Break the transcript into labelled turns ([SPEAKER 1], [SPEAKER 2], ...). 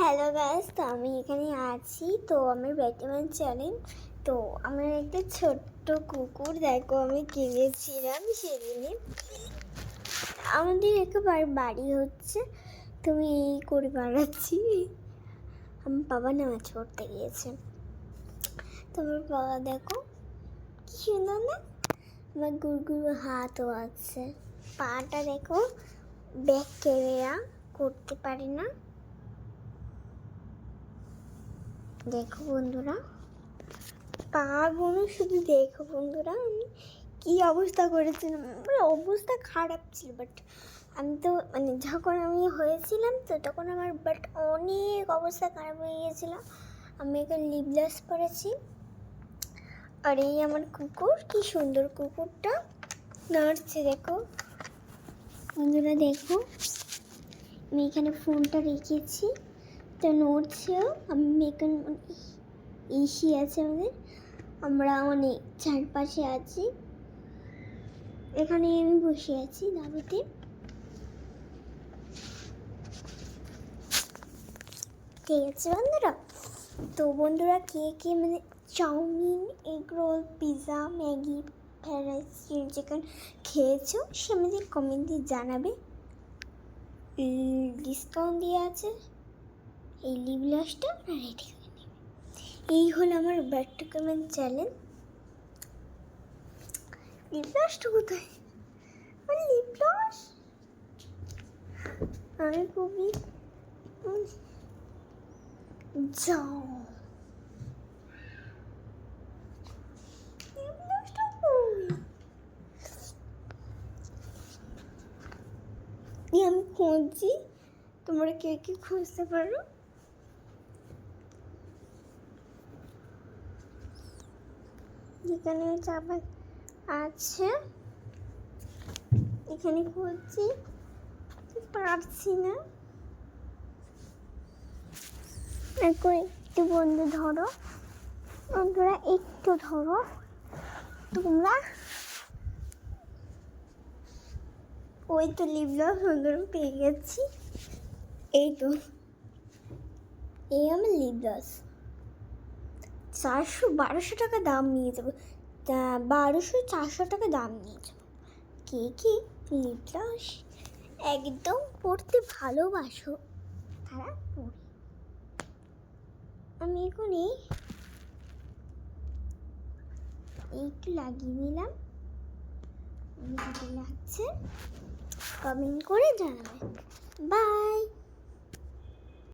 [SPEAKER 1] Hello guys, তো আমি এখানে আছি। তো আমার ব্যাটম্যান চ্যানেল। তো আমার একটা ছোট্ট কুকুর দেখো আমি কিনেছিলাম সেদিনে। আমাদের একেবারে বাড়ি হচ্ছে, তুমি এই করে বানাচ্ছি। আমার বাবা না মাছ পড়তে গিয়েছে। তোমার বাবা দেখো কি সুন্দর না, আমার গুড়গুড়ো হাতও আছে। পাটা দেখো, ব্যাক ক্যামেরা করতে পারি না। দেখো বন্ধুরা, পাগুলো শুধু দেখো বন্ধুরা, আমি কী অবস্থা করেছিলাম। আমার অবস্থা খারাপ ছিল, বাট আমি তো যখন আমি হয়েছিলাম তো তখন আমার অনেক অবস্থা খারাপ হয়ে গিয়েছিল। আমি এখন লিপ গ্লস পরেছি। আর এই আমার কুকুর, কি সুন্দর কুকুরটা নাড়ছে দেখো বন্ধুরা। দেখো আমি এখানে ফোনটা রেখেছি, তো নড়ছেও। আমি এখন এসি আছে আমাদের, আমরা চারপাশে আছি। এখানে আমি বসে আছি দাবিতে। ঠিক আছে বন্ধুরা, তো বন্ধুরা কে কে chowmein, egg roll, pizza, Maggi, fried rice, chilli chicken খেয়েছো সে আমাদের কমেন্ট দিয়ে জানাবে। ডিসকাউন্ট দিয়ে আছে, এই লিপ গ্লসটা রেডি করে নেবে। এই হলো আমার ব্যাটম্যান চ্যানেল। লিপ গ্লসটা কোথায়? লিপ গ্লস আমি খুবই যাও লিপ গ্লসটা আমি খুঁজছি, তোমরা কে কে খুঁজতে পারো। এখানে চাপা আছে, এখানে খুঁজছি পারছি না। এখন একটু বন্ধুরা একটু ধরো তোমরা। ওই তো লিপ গ্লস সুন্দর পেয়ে গেছি। এই তো এই আমার লিপ গ্লস 400-1200 টাকা দাম নিয়ে যাবো। 1200-400 টাকা দাম নিয়ে যাবো। কে কে লিপ গ্লস একদম পড়তে ভালোবাসো তারা পড়ে। আমি এখন একটু লাগিয়ে নিলাম, লাগছে কমেন্ট করে জানাবে। বাই।